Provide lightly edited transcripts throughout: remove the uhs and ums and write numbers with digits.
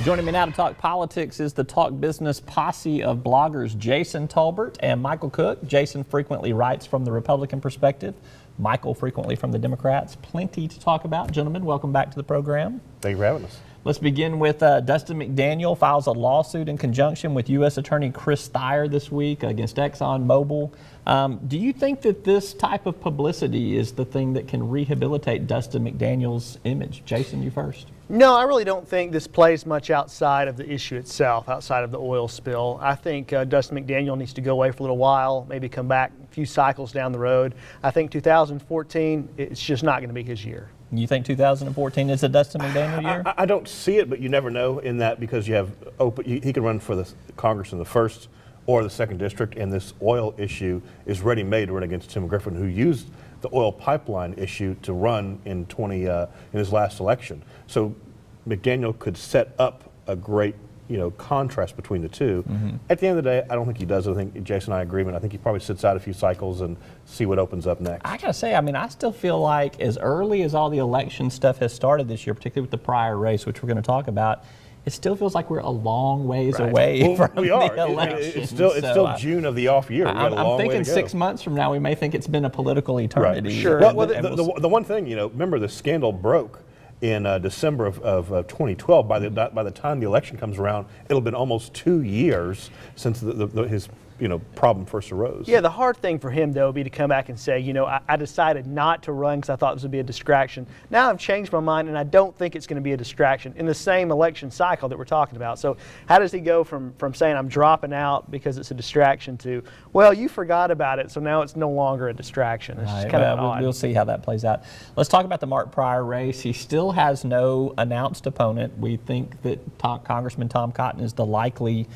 Joining me now to talk politics is the Talk Business posse of bloggers Jason Tolbert and Michael Cook. Jason frequently writes from the Republican perspective. Michael frequently from the Democrats. Plenty to talk about. Gentlemen, welcome back to the program. Thank you for having us. Let's begin with Dustin McDaniel files a lawsuit in conjunction with U.S. Attorney Chris Thayer this week against ExxonMobil. Do you think that this type of publicity is the thing that can rehabilitate Dustin McDaniel's image? Jason, you first. No, I really don't think this plays much outside of the issue itself, outside of the oil spill. I think Dustin McDaniel needs to go away for a little while, maybe come back a few cycles down the road. I think 2014, it's just not going to be his year. You think 2014 is a Dustin McDaniel year? I don't see it, but you never know in that because you have he can run for the Congress in the 1st or the 2nd district, and this oil issue is ready-made to run against Tim Griffin, who used the oil pipeline issue to run in his last election. So McDaniel could set up a great contrast between the two. At the end of the day, I don't think he does. I think Jason and I agree. I think he probably sits out a few cycles and see what opens up next. I gotta say, I still feel like as early as all the election stuff has started this year, particularly with the Pryor race, which we're going to talk about, it still feels like we're a long ways away from the election. It's still June of the off year. I'm thinking 6 months from now, we may think it's been a political eternity. Right. Sure. Well, the one thing, remember the scandal broke in December of 2012. By the time the election comes around, it'll have been almost 2 years since his problem first arose. Yeah, the hard thing for him, though, would be to come back and say, I decided not to run because I thought this would be a distraction. Now I've changed my mind, and I don't think it's going to be a distraction in the same election cycle that we're talking about. So how does he go from saying I'm dropping out because it's a distraction to, well, you forgot about it, so now it's no longer a distraction? It's just kind of odd. We'll see how that plays out. Let's talk about the Mark Pryor race. He still has no announced opponent. We think that Congressman Tom Cotton is the likely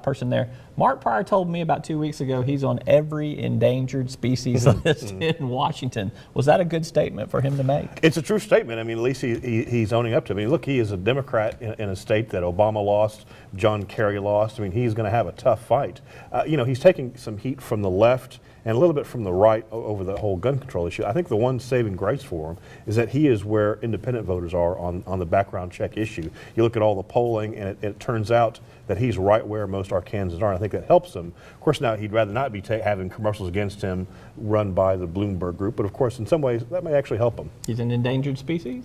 person there. Mark Pryor told me about 2 weeks ago he's on every endangered species list in Washington. Was that a good statement for him to make? It's a true statement. At least he's owning up to it. Look, he is a Democrat in a state that Obama lost, John Kerry lost. He's going to have a tough fight. He's taking some heat from the left and a little bit from the right over the whole gun control issue. I think the one saving grace for him is that he is where independent voters are on the background check issue. You look at all the polling, and it turns out that he's right where most Arkansans are. And I think that helps him. Of course, now he'd rather not be having commercials against him run by the Bloomberg group, but of course, in some ways, that may actually help him. He's an endangered species?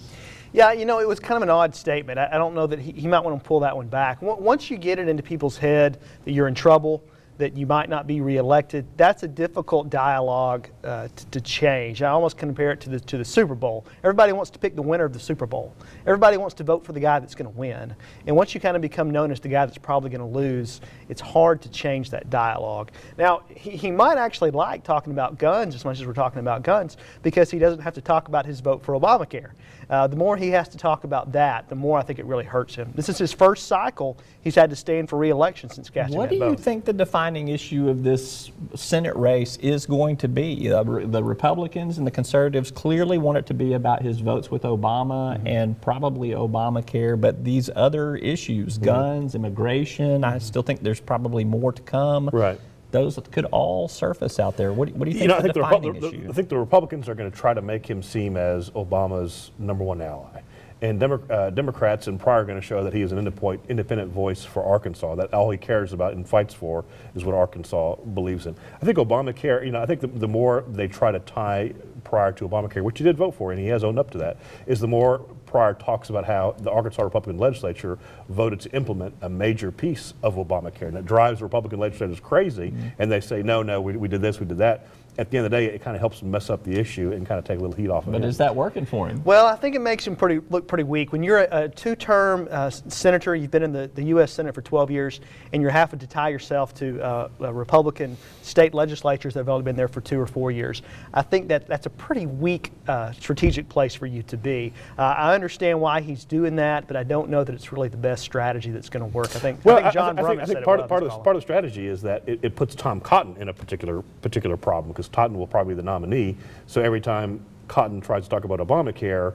Yeah, it was kind of an odd statement. I don't know that he might want to pull that one back. Once you get it into people's head that you're in trouble, that you might not be reelected, that's a difficult dialogue to change. I almost compare it to the Super Bowl. Everybody wants to pick the winner of the Super Bowl. Everybody wants to vote for the guy that's going to win. And once you kind of become known as the guy that's probably going to lose, it's hard to change that dialogue. Now, he might actually like talking about guns as much as we're talking about guns because he doesn't have to talk about his vote for Obamacare. The more he has to talk about that, the more I think it really hurts him. This is his first cycle he's had to stand for re-election since casting that vote. What do you think the defining issue of this Senate race is going to be? The Republicans and the Conservatives clearly want it to be about his votes with Obama and probably Obamacare, but these other issues, guns, immigration, I still think there's probably more to come. Right. Those could all surface out there. What do you think is the defining issue? I think the Republicans are going to try to make him seem as Obama's #1 ally. And Democrats and Pryor are going to show that he is an independent voice for Arkansas, that all he cares about and fights for is what Arkansas believes in. I think Obamacare, I think the more they try to tie Pryor to Obamacare, which he did vote for, and he has owned up to that, is the more Pryor talks about how the Arkansas Republican legislature voted to implement a major piece of Obamacare. And it drives Republican legislators crazy, and they say, no, we did this, we did that. At the end of the day, it kind of helps him mess up the issue and kind of take a little heat off of him. But is that working for him? Well, I think it makes him look pretty weak. When you're a two-term senator, you've been in the U.S. Senate for 12 years, and you're having to tie yourself to Republican state legislatures that have only been there for 2 or 4 years. I think that's a pretty weak strategic place for you to be. I understand why he's doing that, but I don't know that it's really the best strategy that's going to work. I think John Brumman said part of the strategy is that it puts Tom Cotton in a particular problem, because Cotton will probably be the nominee. So every time Cotton tries to talk about Obamacare,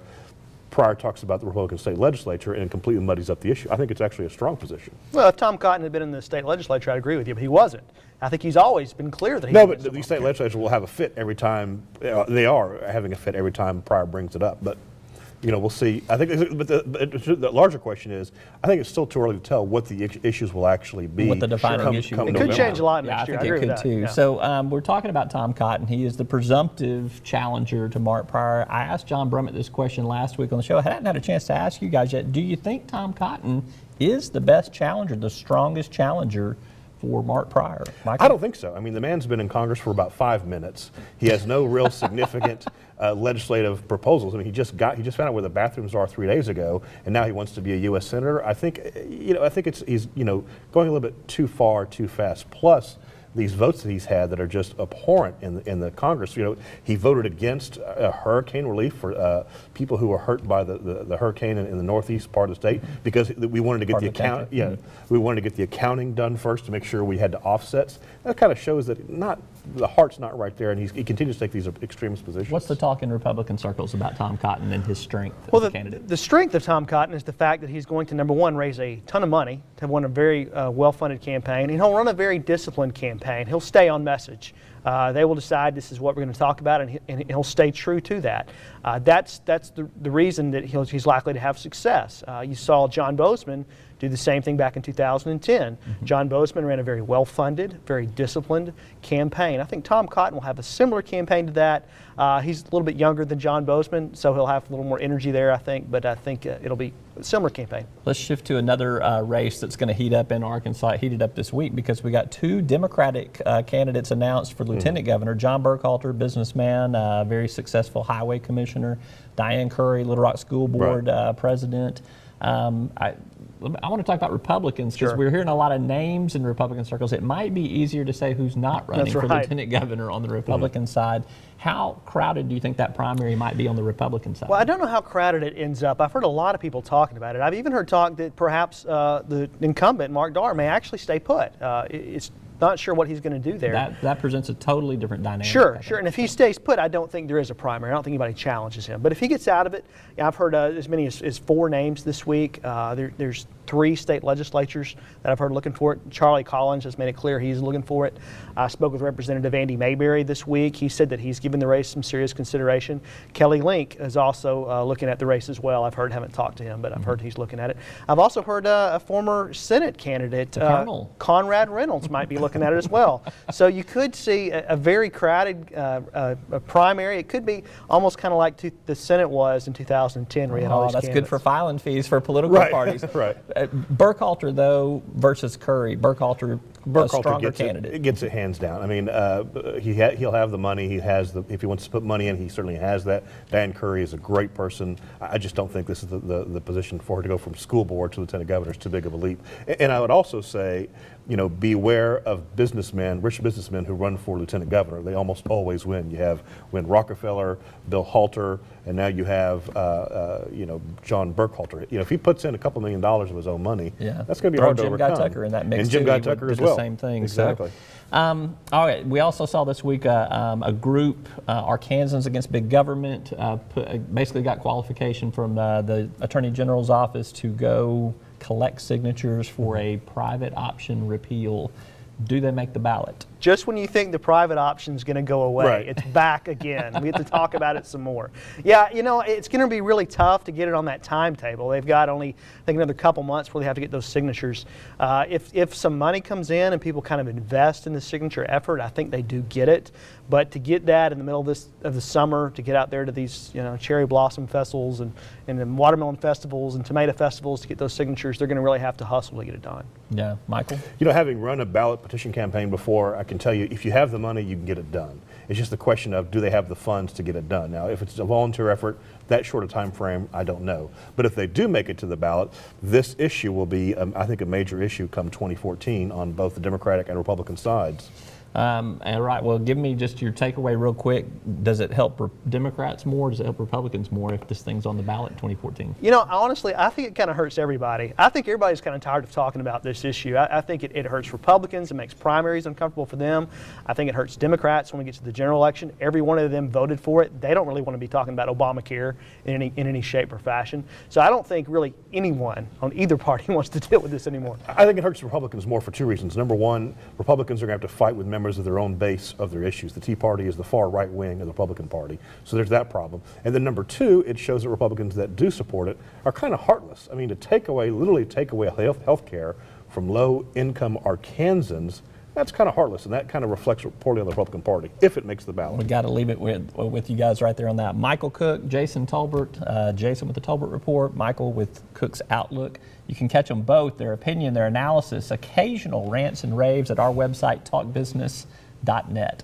Pryor talks about the Republican state legislature and completely muddies up the issue. I think it's actually a strong position. Well, if Tom Cotton had been in the state legislature, I'd agree with you, but he wasn't. I think he's always been clear that he No, but the state legislature will have a fit every time. They are having a fit every time Pryor brings it up. But We'll see. I think, but the larger question is, I think it's still too early to tell what the issues will actually be. What the defining issue come It will could be. change a lot Yeah, next year. I think I agree it with could that. too. Yeah. So we're talking about Tom Cotton. He is the presumptive challenger to Mark Pryor. I asked John Brummett this question last week on the show. I hadn't had a chance to ask you guys yet. Do you think Tom Cotton is the best challenger, the strongest challenger for Mark Pryor? Michael? I don't think so. I mean, the man's been in Congress for about 5 minutes. He has no real significant legislative proposals. I mean, he just found out where the bathrooms are 3 days ago, and now he wants to be a U.S. senator. I think, he's going a little bit too far, too fast. Plus, these votes that he's had that are just abhorrent in the Congress. He voted against hurricane relief for people who were hurt by the hurricane in the northeast part of the state because we wanted to get the account. Yeah, we wanted to get the accounting done first to make sure we had the offsets. That kind of shows that the heart's not right there, and he continues to take these extremist positions. What's the talk in Republican circles about Tom Cotton and his strength Well, as a candidate? the strength of Tom Cotton is the fact that he's going to, number one, raise a ton of money to run a very well-funded campaign, and he'll run a very disciplined campaign. He'll stay on message. They will decide this is what we're going to talk about, and he'll stay true to that. That's the reason that he's likely to have success. You saw John Bozeman do the same thing back in 2010. John Bozeman ran a very well-funded, very disciplined campaign. I think Tom Cotton will have a similar campaign to that. He's a little bit younger than John Bozeman, so he'll have a little more energy there, I think, but I think it'll be a similar campaign. Let's shift to another race that's going to heat up in Arkansas. It heated up this week because we got two Democratic candidates announced for lieutenant governor. John Burkhalter, businessman, very successful highway commissioner. Diane Curry, Little Rock School Board president. I want to talk about Republicans because we're hearing a lot of names in Republican circles. It might be easier to say who's not running for lieutenant governor on the Republican side. How crowded do you think that primary might be on the Republican side? Well, I don't know how crowded it ends up. I've heard a lot of people talking about it. I've even heard talk that perhaps the incumbent, Mark Pryor, may actually stay put. It's not sure what he's going to do there. That presents a totally different dynamic. Sure. And if he stays put, I don't think there is a primary. I don't think anybody challenges him. But if he gets out of it, I've heard as many as 4 names this week. There's 3 state legislatures that I've heard looking for it. Charlie Collins has made it clear he's looking for it. I spoke with Representative Andy Mayberry this week. He said that he's given the race some serious consideration. Kelly Link is also looking at the race as well. I've heard, haven't talked to him, but I've heard he's looking at it. I've also heard a former Senate candidate, Conrad Reynolds, might be looking at it as well. So you could see a very crowded primary. It could be almost kind of like the Senate was in 2010 where you had all these that's candidates. good for filing fees for political parties. Right. Burkhalter, though, versus Curry. Burkhalter a stronger candidate. It gets it hands down. I mean, he'll have the money. He has if he wants to put money in, he certainly has that. Dan Curry is a great person. I just don't think this is the position for her to go from school board to lieutenant governor. Is too big of a leap. And I would also say, beware of businessmen, rich businessmen who run for lieutenant governor. They almost always win. You have Rockefeller, Bill Halter, and now you have John Burkhalter. If he puts in a couple $1 million of his own money, that's going to be hard to overcome. Jim Guy Tucker in that mix and Jim too. Guy Tucker as well. The same thing. Exactly. So, all right. We also saw this week a group, Arkansans Against Big Government, basically got qualification from the Attorney General's office to go collect signatures for a private option repeal. Do they make the ballot? Just when you think the private option is going to go away, it's back again. We have to talk about it some more. Yeah, it's going to be really tough to get it on that timetable. They've got only, I think, another couple months before they have to get those signatures. If some money comes in and people kind of invest in the signature effort, I think they do get it. But to get that in the middle of the summer, to get out there to these cherry blossom festivals and then watermelon festivals and tomato festivals to get those signatures, they're going to really have to hustle to get it done. Yeah, Michael? Having run a ballot petition campaign before, I can tell you, if you have the money, you can get it done. It's just the question of, do they have the funds to get it done? Now, if it's a volunteer effort, that short a time frame, I don't know. But if they do make it to the ballot, this issue will be, I think, a major issue come 2014 on both the Democratic and Republican sides. All right. Well, give me just your takeaway real quick. Does it help Democrats more? Does it help Republicans more if this thing's on the ballot in 2014? Honestly, I think it kind of hurts everybody. I think everybody's kind of tired of talking about this issue. I think it hurts Republicans. It makes primaries uncomfortable for them. I think it hurts Democrats when we get to the general election. Every one of them voted for it. They don't really want to be talking about Obamacare in any shape or fashion. So I don't think really anyone on either party wants to deal with this anymore. I think it hurts Republicans more for 2 reasons. Number one, Republicans are going to have to fight with members members of their own base of their issues. The Tea Party is the far right wing of the Republican Party. So there's that problem. And then number two, it shows that Republicans that do support it are kind of heartless. I mean, to literally take away health care from low-income Arkansans, that's kind of heartless, and that kind of reflects poorly on the Republican Party, if it makes the ballot. We got to leave it with you guys right there on that. Michael Cook, Jason Tolbert, Jason with the Tolbert Report, Michael with Cook's Outlook. You can catch them both, their opinion, their analysis, occasional rants and raves at our website, talkbusiness.net.